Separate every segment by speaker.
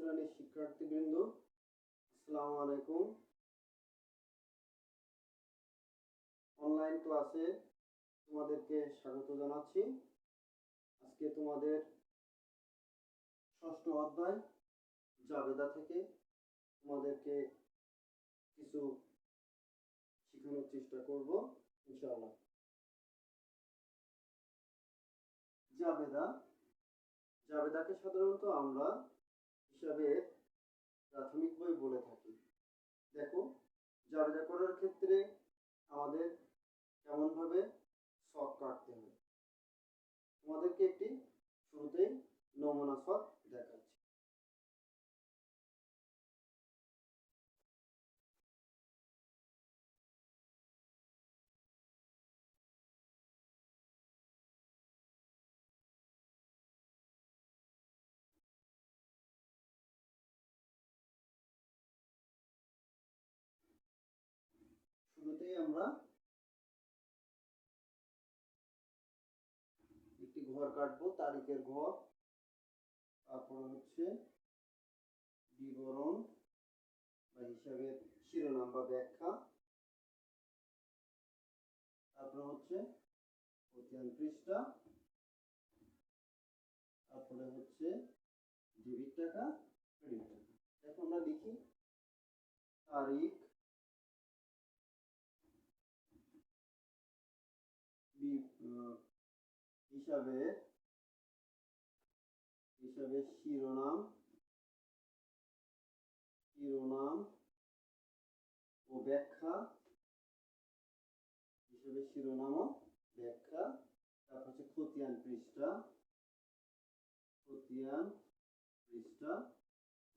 Speaker 1: শ্রেণীর শিক্ষার্থীবৃন্দ, আসসালামু আলাইকুম। অনলাইন ক্লাসে তোমাদেরকে স্বাগত জানাচ্ছি। আজকে তোমাদের ষষ্ঠ অধ্যায় জাবেদা থেকে তোমাদেরকে কিছু শেখানোর চেষ্টা করব ইনশাআল্লাহ। জাবেদাকে সাধারণত আমরা হিসাবের প্রাথমিক বই বলে থাকি। দেখো, জাবেদা করার ক্ষেত্রে আমাদের কেমনভাবে ছক কাটতে হয় তোমাদেরকে একটি শুরুতেই নমুনা ছক দেখাচ্ছি। শুরুতেই আমরা একটি ঘর কাটবো, তারিখের ঘর। তারপরে হচ্ছে বিবরণ বা হিসাবের শিরোনাম বা ব্যাখ্যা। তারপরে হচ্ছে খতিয়ান পৃষ্ঠা। তারপরে হচ্ছে ডেবিট টাকা, ক্রেডিট টাকা। এখন আমরা লিখি তারিখ, হিসাবের শিরোনাম ও ব্যাখ্যা। হিসাবের শিরোনাম ও ব্যাখ্যা। তারপর হচ্ছে খতিয়ান পৃষ্ঠা।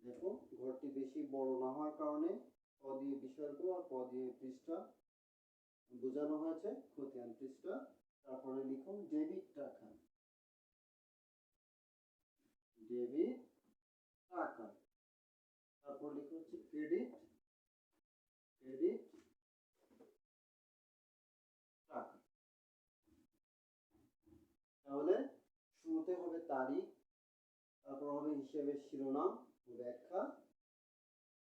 Speaker 1: দেখো, ঘরটি বেশি বড় না হওয়ার কারণে ক দিয়ে বিসর্গ আর ক দিয়ে পৃষ্ঠা বোঝানো হয়েছে খতিয়ান পৃষ্ঠা। তারপরে লিখুন ডেবিট টাকা। তারপর লিখুন হচ্ছে ক্রেডিট টাকা। তাহলে শুরুতে হবে তারিখ, তারপর হবে হিসেবের শিরোনাম ও ব্যাখ্যা।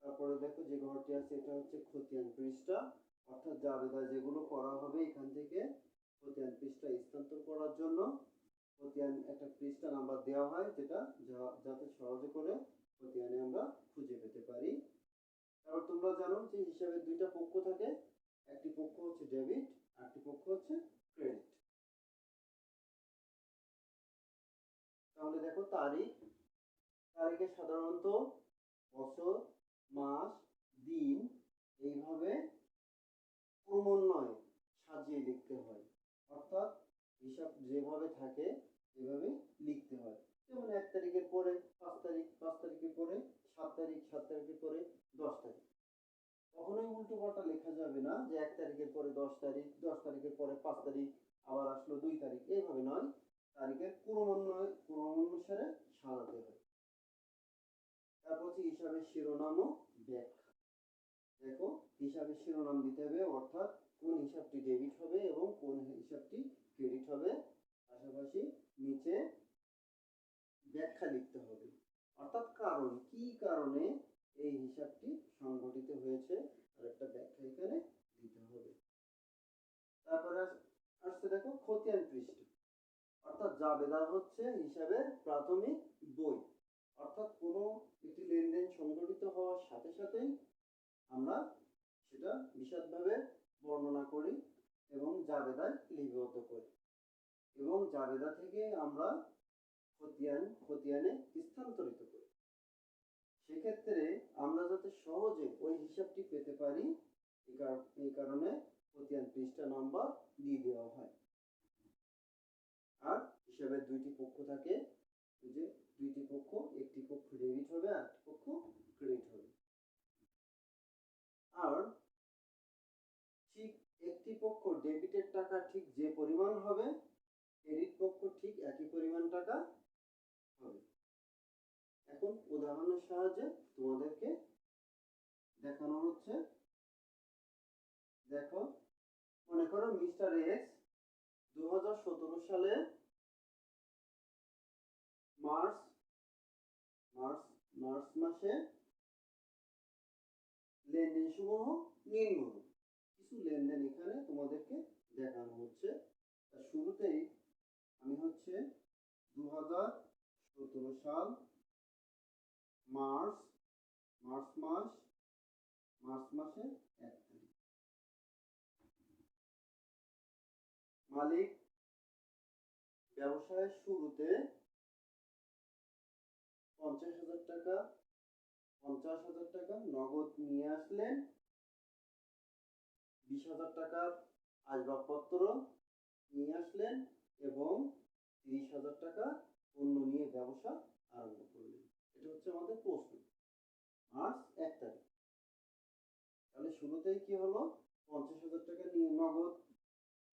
Speaker 1: তারপরে দেখো যে ঘরটি আছে এটা হচ্ছে খতিয়ান পৃষ্ঠা, অর্থাৎ জাবেদা যেগুলো করা হবে এখান থেকে খতিয়ান পৃষ্ঠা স্থানান্তর করার জন্য খতিয়ান একটা পৃষ্ঠা নাম্বার দেওয়া হয়, যেটা যাতে সহজে করে খতিয়ানে আমরা খুঁজে পেতে পারি। তারপর তোমরা জানো যে হিসাবের দুইটা পক্ষ থাকে, একটি পক্ষ হচ্ছে ডেবিট, আরেকটি পক্ষ হচ্ছে ক্রেডিট। তাহলে দেখো তারিখে সাধারণত বছর, মাস, দিন এইভাবে ক্রমান্বয়ে সাজিয়ে লিখতে হয়, অর্থাৎ হিসাব যেভাবে থাকে এভাবে লিখতে হয়। যেমন 1 তারিখের পরে 5 তারিখ, 5 তারিখের পরে 7 তারিখ, 7 তারিখের পরে 10 তারিখ। কখনোই উল্টো পাল্টা লেখা যাবে না যে 1 তারিখের পরে 10 তারিখ, 10 তারিখের পরে 5 তারিখ, আবার আসলো 2 তারিখ, এইভাবে নয়। তারিখের ক্রমানুসারে সাজাতে হয়। তারপর হচ্ছে হিসাবের শিরোনাম ও ব্যাখ্যা। দেখো, হিসাবের শিরোনাম দিতে হবে, অর্থাৎ কোন হিসাবটি ডেবিট হবে এবং কোন হিসাবটি ক্রেডিট হবে। পাশাপাশি নিচে ব্যাখ্যা লিখতে হবে, অর্থাৎ কারণ, কি কারণে এই হিসাবটি সংঘটিত হয়েছে আর একটা ব্যাখ্যা এখানে দিতে হবে। তারপরে আসছে দেখো খতিয়ান পৃষ্ঠা, অর্থাৎ জাবেদা হচ্ছে হিসাবের প্রাথমিক বই, অর্থাৎ কোনো একটি লেনদেন সংঘটিত হওয়ার সাথে সাথেই আমরা সেটা বিশদভাবে বর্ণনা করি এবং জাবেদায় লিপিবদ্ধ করি, এবং জাবেদা থেকে আমরা খতিয়ানে স্থানান্তরিত করি। সেক্ষেত্রে আমরা যাতে সহজে ওই হিসাবটি পেতে পারি, এই কারণে খতিয়ান পৃষ্ঠা নাম্বার দিয়ে দেওয়া হয়। আর হিসাবের দুইটি পক্ষ থাকে, এই যে দুইটি পক্ষ, একটি পক্ষ ডেবিট হবে আর একটি পক্ষ ক্রেডিট হবে। আর ঠিক একটি পক্ষ ডেবিটের টাকা ঠিক যে পরিমাণ হবে, ক্রেডিট পক্ষ ঠিক একই পরিমাণ টাকা হবে। এখন উদাহরণের সাহায্যে তোমাদেরকে দেখানো হচ্ছে। দেখো, মনে করো মিস্টার এক্স 2017 সালে মার্চ মার্চ মাসে লেনদেন সমূহ নিম্ন। কিছু লেনদেন এখানে তোমাদেরকে দেখানো হচ্ছে। শুরুতেই আমি হচ্ছে 2017 সাল মার্চ মাসে 1 তারিখ মালিক ব্যবসায়ের শুরুতে 50,000 টাকা নগদ নিয়ে আসলেন, 20,000 টাকার আসবাবপত্র নিয়ে আসলেন এবং 30,000 টাকা পণ্য নিয়ে ব্যবসা আরম্ভ করলেন। এটা হচ্ছে আমাদের প্রশ্ন। মার্চ 1 তারিখ, তাহলে শুরুতেই কি হলো? 50,000 টাকা নিয়ে নগদ,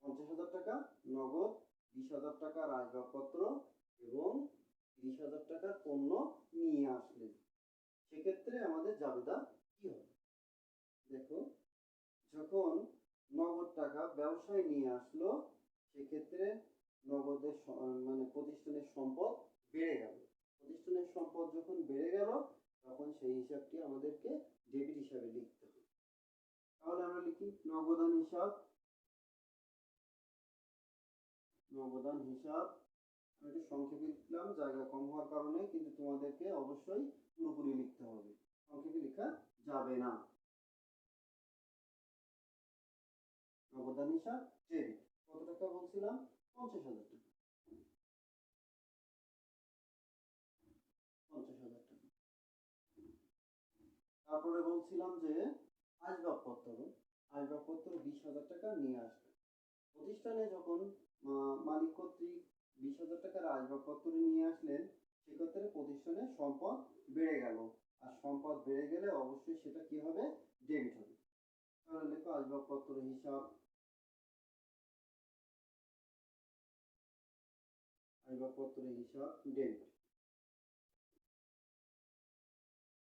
Speaker 1: 50,000 টাকা নগদ, 20,000 টাকার আসবাবপত্র এবং 30,000 টাকার পণ্য নিয়ে আসলেন। সেক্ষেত্রে আমাদের জাবেদা কি হবে? দেখো, যখন নগদ টাকা ব্যবসায় নিয়ে আসলো, সেক্ষেত্রে নগদের মানে প্রতিষ্ঠানের সম্পদ বেড়ে গেল। প্রতিষ্ঠানের সম্পদ যখন বেড়ে গেল, তখন সেই হিসাবটি আমাদেরকে ডেবিট হিসাবে লিখতে হবে। তাহলে আমরা লিখি নগদান হিসাব। আমি একটু সংক্ষেপে লিখলাম, জায়গা কম হওয়ার কারণে, কিন্তু তোমাদেরকে অবশ্যই পুরোপুরি লিখতে হবে, সংক্ষেপে লেখা যাবে না। নগদান হিসাব ডেবিট। কত টাকা বলছিলাম? 50,000 টাকা। 50,000 টাকা। তারপরে বলছিলাম যে আসবাবপত্র 20,000 টাকা নিয়ে আসবে। প্রতিষ্ঠানে যখন মালিক কর্তৃক 20,000 টাকার আসবাবপত্র নিয়ে আসলেন, সেক্ষেত্রে প্রতিষ্ঠানের সম্পদ বেড়ে গেল। আর সম্পদ বেড়ে গেলে অবশ্যই সেটা কি হবে? ডেবিট হবে। তাহলে লেখো আসবাবপত্র হিসাব, ডেবিট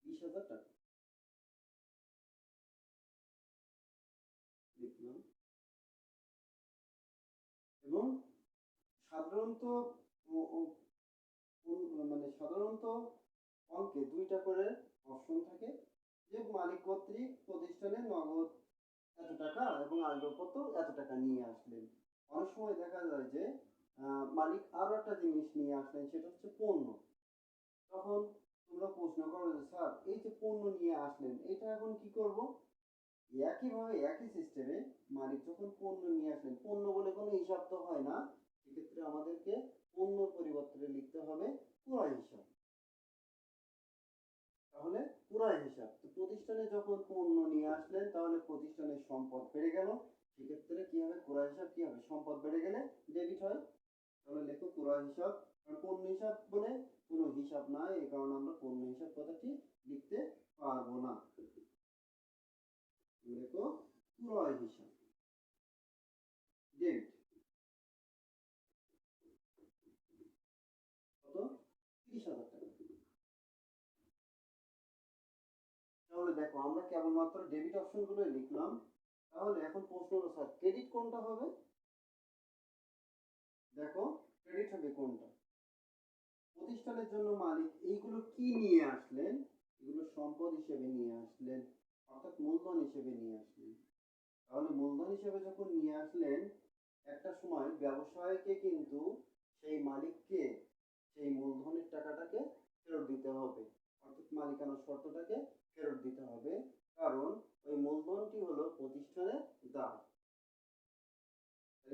Speaker 1: 20,000 টাকা লিখলাম। এবং সাধারণত অঙ্কে 2টা করে অপশন থাকে, যে মালিক কর্তৃক প্রতিষ্ঠানে নগদ এত টাকা এবং আসবাবপত্র এত টাকা নিয়ে আসলেন। অনেক সময় দেখা যায় যে মালিক আরো একটা জিনিস নিয়ে আসলেন, সেটা হচ্ছে পণ্য। তখন তোমরা প্রশ্ন করো যে স্যার, এই যে পণ্য নিয়ে আসলেন, এটা এখন কি করব? একইভাবে একই সিস্টেমে মালিক যখন পণ্য নিয়ে আসলেন, পণ্য বলে কোনো হিসাব তো হয় না, সেক্ষেত্রে আমাদেরকে পণ্য পরিবর্তে লিখতে হবে ক্রয় হিসাব। তাহলে ক্রয় হিসাব, তো প্রতিষ্ঠানে যখন পণ্য নিয়ে আসলেন, তাহলে প্রতিষ্ঠানের সম্পদ বেড়ে গেল। সেক্ষেত্রে কি হবে? ক্রয় হিসাব কি হবে? সম্পদ বেড়ে গেলে ডেবিট হয়। তাহলে লেখো ক্রয় হিসাব। পণ্য হিসাব বলে কোনো হিসাব নাই, এই কারণে আমরা পণ্য হিসাব কথাটি লিখতে পারবো না। লেখো ক্রয় হিসাব ডেবিট। কত? 30,000 টাকা। তাহলে দেখো, আমরা কেবলমাত্র ডেবিট অপশনগুলোই লিখলাম। তাহলে এখন প্রশ্ন হলো, স্যার ক্রেডিট কোনটা হবে? দেখো, ক্রেডিট হবে কোনটা? প্রতিষ্ঠানের জন্য মালিক এইগুলো কি নিয়ে আসলেন? এগুলো সম্পদ হিসেবে নিয়ে আসলেন, অর্থাৎ মূলধন হিসেবে নিয়ে আসলেন। তাহলে মূলধন হিসেবে যখন নিয়ে আসলেন, একটা সময় ব্যবসায়ীকে কিন্তু সেই মালিককে সেই মূলধনের টাকাটাকে ফেরত দিতে হবে, অর্থাৎ মালিকানা শর্তটাকে ফেরত দিতে হবে। কারণ ওই মূলধনটি হলো প্রতিষ্ঠানের দায়।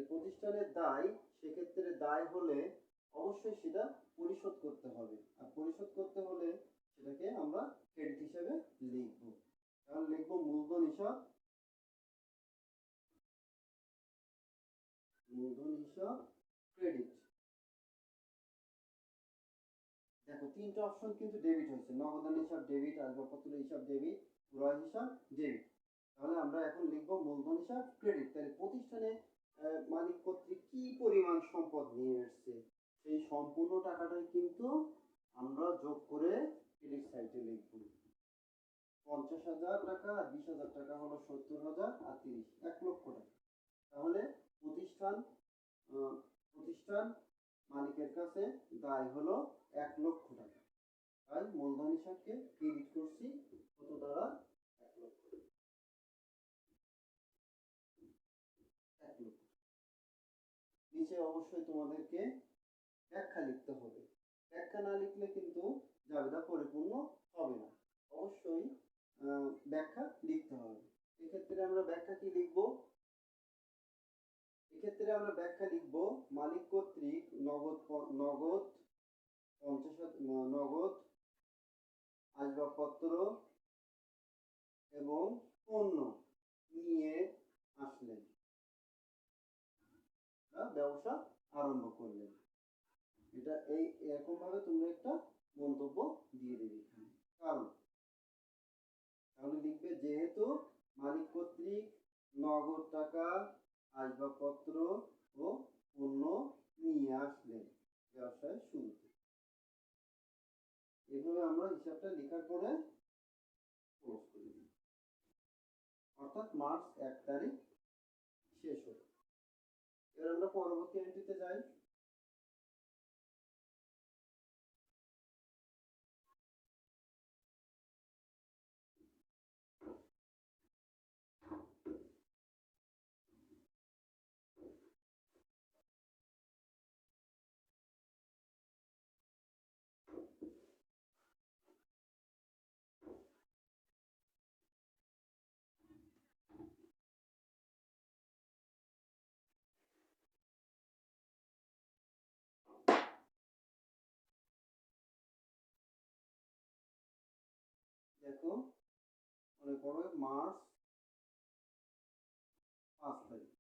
Speaker 1: প্রতিষ্ঠানের দায়, সেক্ষেত্রে দায় হলে অবশ্যই সেটা পরিশোধ করতে হবে, আর পরিশোধ করতে হলে সেটাকে আমরা ক্রেডিট হিসেবে লিখব। তাহলে লিখবো মূলধন হিসাব ক্রেডিট। দেখো, 3টা অপশন কিন্তু ডেবিট হয়েছে, নগদান হিসাব ডেবিট, আসবাবপত্র হিসাব ডেবিট, ক্রয় হিসাব ডেবিট। তাহলে আমরা এখন লিখবো মূলধন হিসাব ক্রেডিট। তাহলে প্রতিষ্ঠানে মালিক কর্তৃক কি পরিমাণ সম্পদ নিয়ে এসছে, সেই সম্পূর্ণ টাকাটাই কিন্তু আমরা যোগ করে ক্রেডিট সাইডে লিখব। 50,000 টাকা আর 20,000 টাকা হলো 70,000 আর 30, 1 লক্ষ টাকা। তাহলে প্রতিষ্ঠান মালিকের কাছে দায় হলো 1 লক্ষ টাকা। তাই মূলধন হিসাবকে ক্রেডিট করছি কত দ্বারা? 1 লক্ষ। 1 লক্ষ। নিচে অবশ্যই তোমাদেরকে ব্যাখ্যা লিখতে হবে। ব্যাখ্যা না লিখলে কিন্তু জাবেদা পরিপূর্ণ হবে না। অবশ্যই ব্যাখ্যা লিখতে হবে। এক্ষেত্রে আমরা ব্যাখ্যা কি লিখব? এক্ষেত্রে আমরা ব্যাখ্যা লিখব মালিক কর্তৃক নগদ 50 নগদ আসবাবপত্র এবং পণ্য নিয়ে আসলেন, ব্যবসা আরম্ভ করলেন। এটা এরকম ভাবে তোমরা একটা মন্তব্য দিয়ে দেবে এখানে। কারণ তাহলে লিখবে যেহেতু মালিক কর্তৃক নগদ টাকা আসবাবপত্র ও পণ্য নিয়ে আসলেন ব্যবসায় শুরুতে। এভাবে আমরা হিসাবটা লেখার পরে ক্লোজ করে দিই, অর্থাৎ মার্চ 1 তারিখ শেষ হলো। এবার আমরা পরবর্তী এন্ট্রিতে যাই। দেখো মনে করো মার্চ 5 তারিখ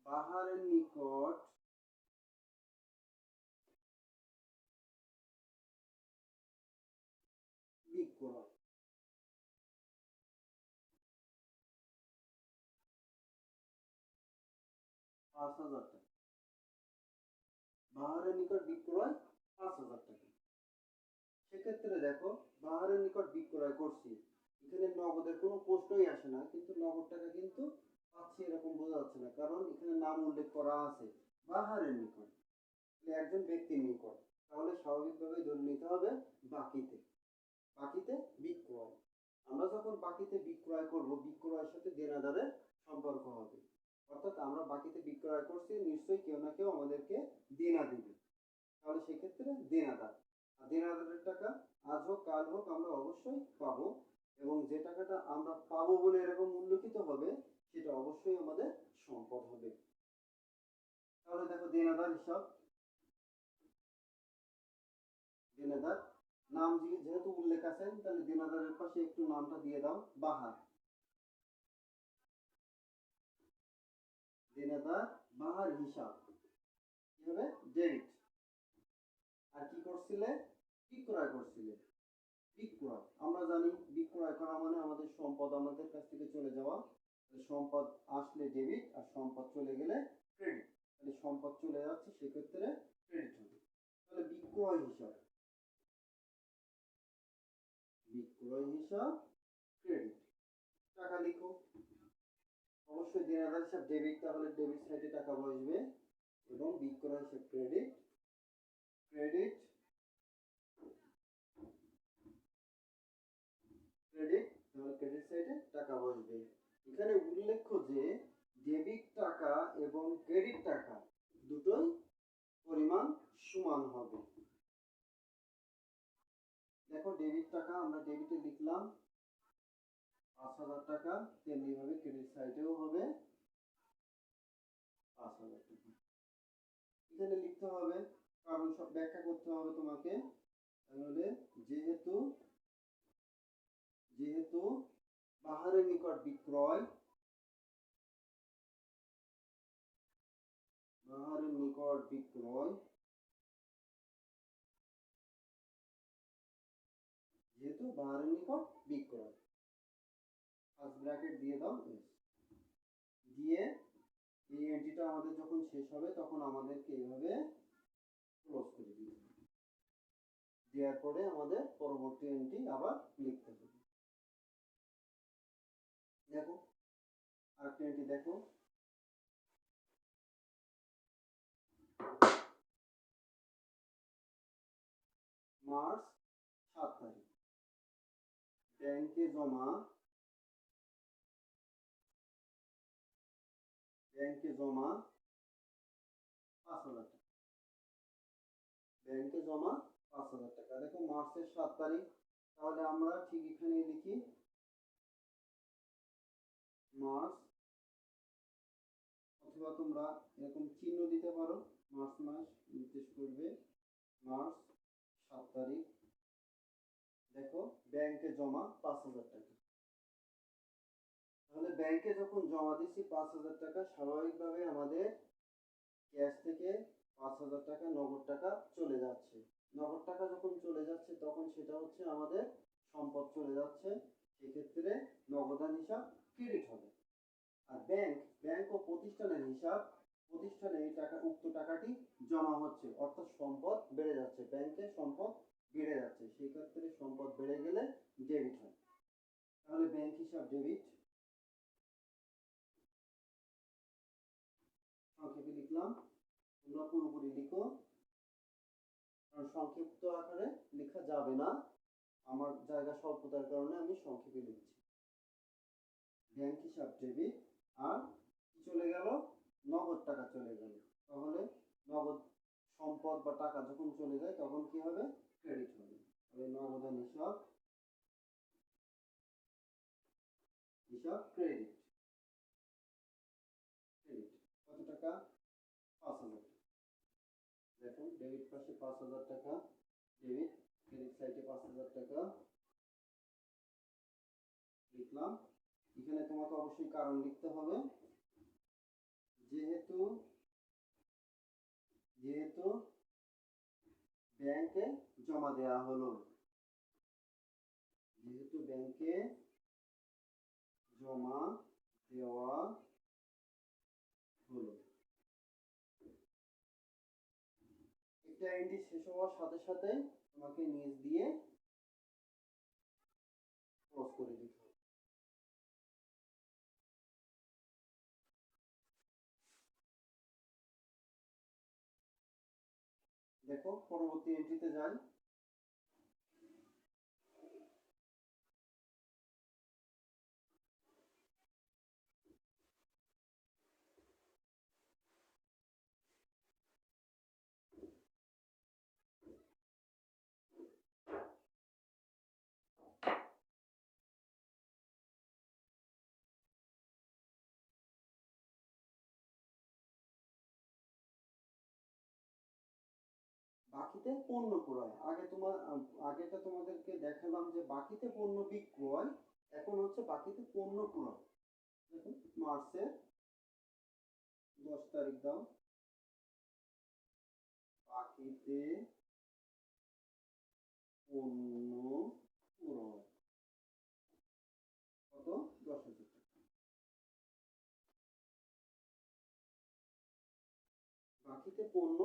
Speaker 1: বাহারের নিকট বিক্রয়। 5,000 টাকা। বাহারের নিকট বিক্রয় 5,000 টাকা। সেক্ষেত্রে দেখো বাহারের নিকট বিক্রয় করছি, এখানে নগদের কোনো প্রশ্নই আসে না, কিন্তু নগদ টাকা কিন্তু পাচ্ছি এরকম বোঝা যাচ্ছে না, কারণ এখানে নাম উল্লেখ করা আছে বাহারের নিকট, একজন ব্যক্তির নিকট। তাহলে স্বাভাবিকভাবে ধরে নিতে হবে বাকিতে। বাকিতে বিক্রয়। আমরা যখন বাকিতে বিক্রয় করব, বিক্রয়ের সাথে দেনাদারের সম্পর্ক হবে, অর্থাৎ আমরা বাকিতে বিক্রয় করছি, নিশ্চয়ই কেউ না কেউ আমাদেরকে দেনা দিবে। তাহলে সেক্ষেত্রে দেনাদার, আর দেনাদারের টাকা আজ হোক কাল হোক আমরা অবশ্যই পাবো, এবং যে টাকাটা আমরা পাবো বলে এরকম উল্লেখিত হবে সেটা অবশ্যই আমাদের সম্পদ হবে। তাহলে দেখো দেনাদার হিসাব, দেনাদার নাম যেহেতু উল্লেখ আছে, তাহলে দেনাদারের পাশে একটু নামটা দিয়ে দাও বাহার। দেনাদার বাহার হিসাব কি হবে? ডেবিট। আর কি করছিলে? বিক্রয় করছিলে। বিক্রয় আমরা জানি বিক্রয় করা মানে আমাদের সম্পদ আমাদের কাছ থেকে চলে যাওয়া। সম্পদ আসলে ডেবিট আর সম্পদ চলে গেলে ক্রেডিট। তাহলে সম্পদ চলে যাচ্ছে, সেক্ষেত্রে ক্রেডিট হবে। তাহলে বিক্রয় হিসাব, বিক্রয় হিসাব ক্রেডিট। টাকা লিখো, অবশ্যই দেনাদার হিসাব ডেবিট, তাহলে ডেবিট সাইডে টাকা বসবে, এবং বিক্রয় হিসাব ক্রেডিট, ক্রেডিট ক্রেডিট, তাহলে ক্রেডিট সাইডে টাকা বসবে। এখানে উল্লেখ্য যে ডেবিট টাকা এবং ক্রেডিট টাকা দুটোই পরিমাণ সমান হবে। দেখো ডেবিট টাকা আমরা ডেবিটে লিখলাম 5,000 টাকা, তেমনি ভাবে ক্রেডিট সাইডেও হবে 5,000 টাকা। এখানে লিখতে হবে, কারণ সব ব্যাখ্যা করতে হবে তোমাকে। তাহলে যেহেতু যেহেতু বাহারের নিকট বিক্রয়, বাহারের নিকট বিক্রয়, যেহেতু বাহারের নিকট বিক্রয়, ফার্স্ট ব্র্যাকেট দিয়ে দাও এস, দিয়ে এই এন্ট্রিটা আমাদের যখন শেষ হবে তখন আমাদেরকে এইভাবে ক্লোজ করে দিতে হবে। দেওয়ার পরে আমাদের পরবর্তী এন্ট্রি আবার লিখতে হবে। দেখো আরেকটা এন্ট্রি দেখো, মার্চ 7 তারিখ। ব্যাংকে জমা 5,000 টাকা। ব্যাংকে জমা 5,000 টাকা। দেখো মার্চের 7 তারিখ, তাহলে আমরা ঠিক এখানে লিখি মার্চ, অথবা তোমরা এরকম চিহ্ন দিতে পারো, মার্চ মাস নির্দেশ করবে মার্চ 7 তারিখ। দেখো ব্যাংকে জমা 5,000 টাকা। তাহলে ব্যাংকে যখন জমা দিচ্ছি 5,000 টাকা, স্বাভাবিকভাবে আমাদের ক্যাশ থেকে 5,000 টাকা নগদ টাকা চলে যাচ্ছে। নগদ টাকা যখন চলে যাচ্ছে তখন সেটা হচ্ছে আমাদের সম্পদ চলে যাচ্ছে, সেক্ষেত্রে নগদান হিসাব ক্রেডিট হবে। আর ব্যাংক ও প্রতিষ্ঠানের হিসাব, প্রতিষ্ঠানে এই টাকা, উক্ত টাকাটি জমা হচ্ছে, অর্থাৎ সম্পদ বেড়ে যাচ্ছে, ব্যাংকের সম্পদ বেড়ে যাচ্ছে, সেই ক্ষেত্রে সম্পদ বেড়ে গেলে ডেবিট হয়। তাহলে ব্যাংক হিসাব ডেবিট, সংক্ষেপে লিখলাম, তোমরা পুরোপুরি লিখো, কারণ সংক্ষিপ্ত আকারে লেখা যাবে না, আমার জায়গা স্বল্পতার কারণে আমি সংক্ষেপে লিখছি। ব্যাংক হিসাব ডেবিট, আর কি চলে গেল, নগদ টাকা চলে গেল। তাহলে নগদ সম্পদ বা টাকা যখন চলে যায় তখন কি হবে, ক্রেডিট হবে। তাহলে নগদান হিসাব ক্রেডিট। কত টাকা, 5,000 টাকা। দেখুন ডেবিট পাশে 5,000 টাকা ডেবিট, ক্রেডিট সাইডে 5,000 টাকা লিখলাম। এখানে তোমাকে অবশ্যই কারণ লিখতে হবে, যেহেতু ব্যাংকে জমা দেওয়া হলো, যেহেতু ব্যাংকে জমা দেওয়া হলো। একটা এন্ট্রি শেষ হওয়ার সাথে সাথে তোমাকে নিচ দিয়ে ক্রস করে দিতে হবে। দেখো পরবর্তী এন্ট্রিতে যাই। বাকিতে পণ্য ক্রয়, আগেটা তোমাদেরকে দেখালাম যে বাকিতে পণ্য বিক্রয়, এখন হচ্ছে বাকিতে পণ্য ক্রয়। দেখুন মার্চের 10 তারিখ দাও, বাকিতে পণ্য ক্রয় কত, 10,000 টাকা। বাকিতে পণ্য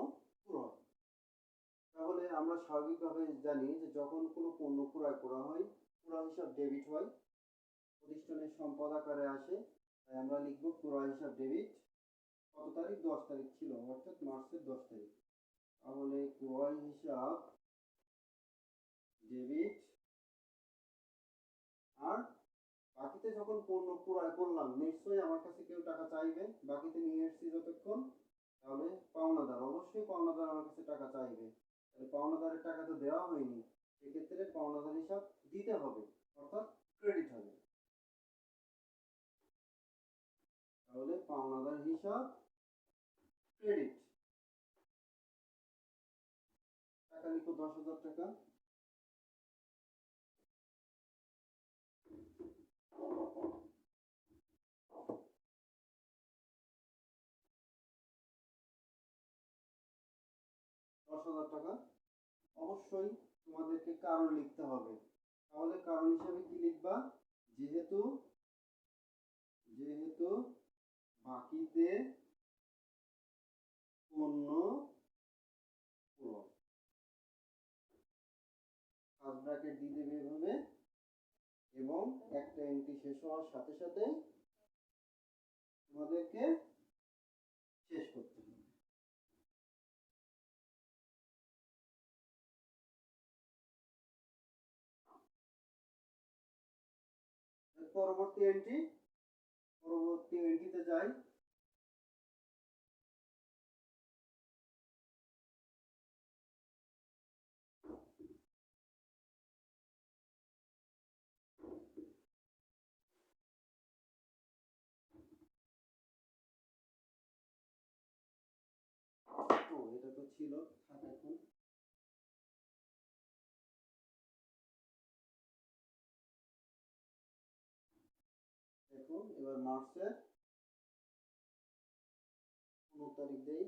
Speaker 1: ক্রয়, তাহলে আমরা স্বাভাবিকভাবে জানি যে যখন কোনো পণ্য ক্রয় করা হয়, ক্রয় হিসাব ডেবিট হয়, প্রতিষ্ঠানের সম্পদ আকারে আসে, তাই আমরা লিখব ক্রয় হিসাব ডেবিট। কত তারিখ, 10 তারিখ ছিল, অর্থাৎ মার্চের 10 তারিখ। তাহলে ক্রয় হিসাব ডেবিট। আর বাকিতে যখন পণ্য ক্রয় করলাম, নিশ্চয়ই আমার কাছে কেউ টাকা চাইবে, বাকিতে নিয়ে এসেছি যতক্ষণ, তাহলে পাওনাদার, অবশ্যই পাওনাদার আমার কাছে টাকা চাইবে, তাহলে পাওনাদারের টাকা তো দেওয়া হয়নি, সেক্ষেত্রে পাওনাদার হিসাব দিতে হবে, অর্থাৎ ক্রেডিট হবে। তাহলে পাওনাদার হিসাব ক্রেডিট, টাকা লিখো 10,000 টাকা। টাকা। অবশ্যই তোমাদেরকে কারণ লিখতে হবে, তাহলে কারণ হিসাবে কি লিখবা, যেহেতু বাকিতে পণ্য ক্রয়, ফার্স্ট ব্র্যাকেট দিয়ে দেবে এভাবে, এবং একটা এন্ট্রি শেষ হওয়ার সাথে সাথে তোমাদেরকে শেষ করতে হবে। পরবর্তী এন্ট্রিতে যাই। এটা তো ছিল, থাক এখন। দেখুন এবার মার্চের 15 তারিখ দেই।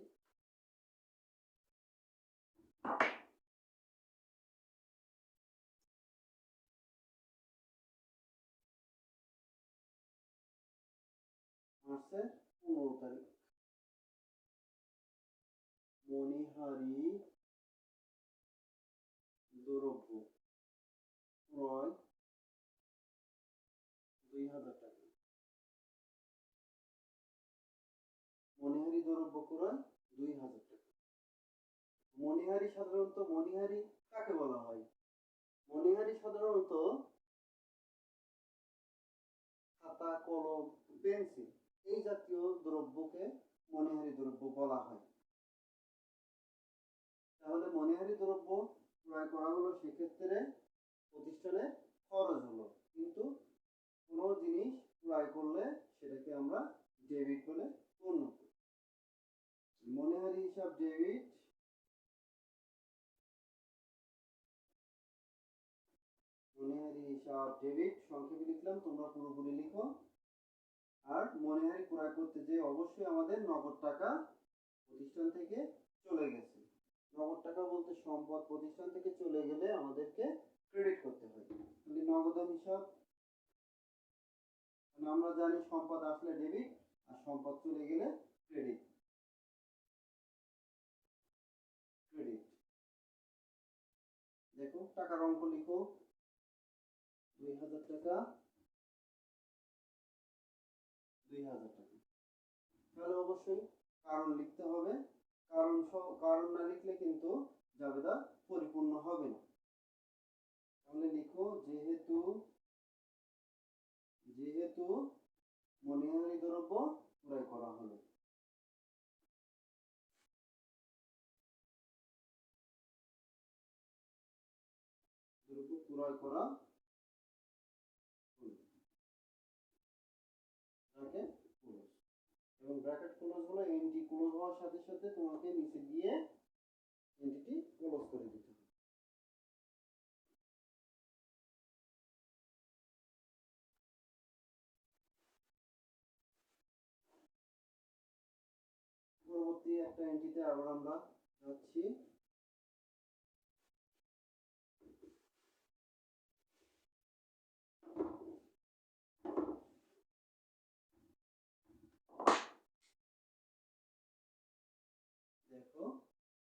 Speaker 1: মার্চের 15 তারিখ, মণিহারি দ্রব্য ক্রয় 2000 টাকা। মণিহারি দ্রব্য ক্রয় 2000 টাকা। মণিহারি সাধারণত মণিহারি কাকে বলা হয়? মণিহারি সাধারণত খাতা, কলম, পেন্সিল এই জাতীয় দ্রব্যকে মণিহারি দ্রব্য বলা হয়। তাহলে মণিহারি দ্রব্য ক্রয় করা হলো, সেক্ষেত্রে প্রতিষ্ঠানের খরচ হলো, কিন্তু কোনো জিনিস ক্রয় করলে সেটাকে আমরা ডেবিট বলে গণ্য করি। মণিহারি হিসাব ডেবিট, মণিহারি হিসাব ডেবিট সংক্ষেপে লিখলাম, তোমরা পুরোপুরি লিখো। আর মণিহারি ক্রয় করতে যে অবশ্যই আমাদের নগদ টাকা প্রতিষ্ঠান থেকে চলে গেছে। নগদ টাকা বলতে সম্পদ প্রতিষ্ঠান থেকে চলে গেলে আমাদেরকে ক্রেডিট করতে হয়। তাহলে নগদান হিসাব, আমরা জানি সম্পদ আসলে ডেবিট আর সম্পদ চলে গেলে ক্রেডিট। দেখো টাকার অঙ্ক লিখো, 2000 টাকা, 2000 টাকা। তাহলে অবশ্যই কারণ লিখতে হবে, কারণ না লিখলে কিন্তু জাবেদা পরিপূর্ণ হবে না। তাহলে লিখো যেহেতু মণিহারি দ্রব্য ক্রয় করা হলো। দ্রব্য ক্রয় করা হলো, ব্র্যাকেট ক্লোজ। এবং ব্র্যাকেট ক্লোজ হলো এন্ট্রি ক্লোজ হওয়ার সাথে সাথে তোমাকে নিচে গিয়ে এন্ট্রিটি ক্লোজ করে দিতে হবে। পরবর্তী একটা এন্ট্রিতে আবার আমরা যাচ্ছি। দেখো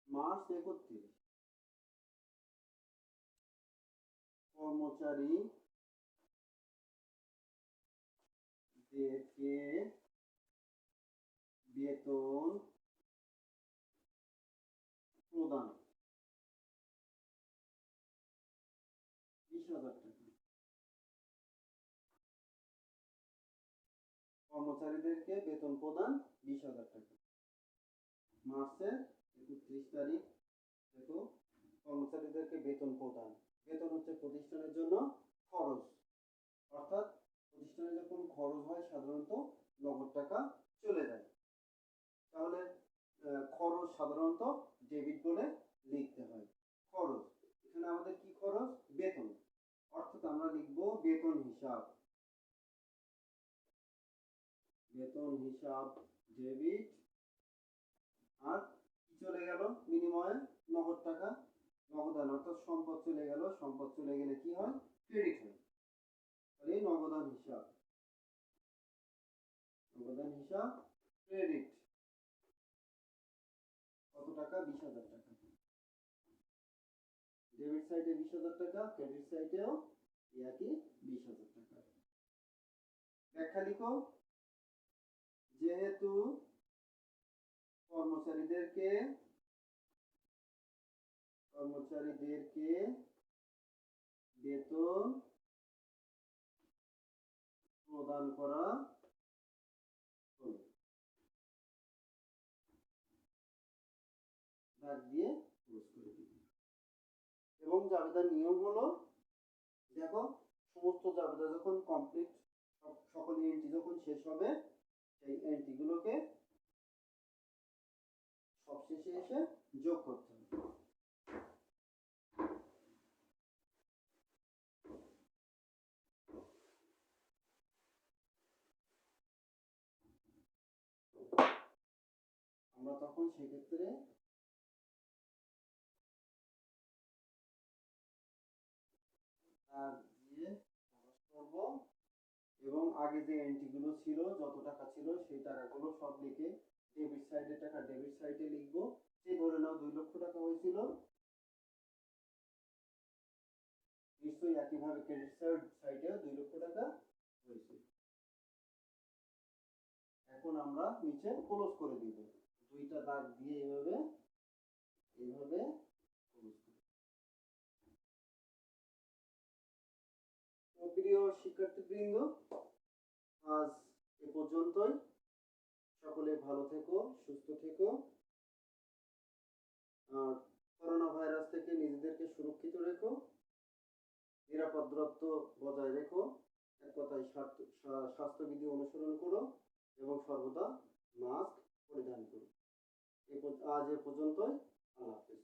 Speaker 1: মার্চ 31, কর্মচারী দেরকে বেতন প্রদান 20,000 টাকা। কর্মচারীদেরকে বেতন প্রদান 20,000 টাকা। মার্চের 31 তারিখ, দেখো কর্মচারীদেরকে বেতন প্রদান। বেতন হচ্ছে প্রতিষ্ঠানের জন্য খরচ, অর্থাৎ প্রতিষ্ঠানে যখন খরচ হয় সাধারণত নগদ টাকা চলে যায়। তাহলে খরচ সাধারণত ডেবিট বলে লিখতে হয়। খরচ, এখানে আমাদের কি খরচ? বেতন, অর্থাৎ আমরা লিখব বেতন হিসাব। বেতন হিসাব ডেবিট। আর কি চলে গেল বিনিময়ে? নগদ টাকা, নগদান, অর্থাৎ সম্পদ চলে গেল। সম্পদ চলে গেলে কি হয়? ক্রেডিট হয়। তাহলে নগদান হিসাব, নগদান হিসাব ক্রেডিট। কত টাকা? 20,000 টাকা। ডেবিট সাইডে 20,000 টাকা, ক্রেডিট সাইডেও একই 20,000 টাকা। ব্যাখ্যা লিখো, যেহেতু কর্মচারীদেরকে বেতন প্রদান করা হলো। দাগ দিয়ে ক্লোজ করে দিই। এবং জাবেদার নিয়ম হলো, দেখো সমস্ত জাবেদা যখন কমপ্লিট, সকল এন্ট্রি যখন শেষ হবে, সেই এন্ট্রিগুলোকে সবশেষে এসে যোগ করতে হবে। আমরা তখন সেক্ষেত্রে দাগ দিয়ে প্রকাশ করব এবং আগে যে এন্ট্রিগুলো ছিল, যত টাকা ছিল সেই টাকাগুলো সব লিখে ডেবিট সাইডের টাকা ডেবিট সাইডে লিখবো। যে ধরে নাও 2 লক্ষ টাকা হয়েছিল, নিশ্চয়ই একইভাবে ক্রেডিট সাইডেও 2 লক্ষ টাকা হয়েছে। এখন আমরা নিচে ক্লোজ করে দিব, দুইটা দাগ দিয়ে এইভাবে এইভাবে ক্লোজ করব। তো প্রিয় শিক্ষার্থীবৃন্দ, আজ এ পর্যন্তই। সকলে ভালো থেকো, সুস্থ থেকো, আর করোনা ভাইরাস থেকে নিজেদেরকে সুরক্ষিত রেখো, নিরাপদ দূরত্ব বজায় রেখো, এক কথায় স্বাস্থ্যবিধি অনুসরণ করো এবং সর্বদা মাস্ক পরিধান করো। আজ এ পর্যন্তই। আল্লাহ হাফেজ।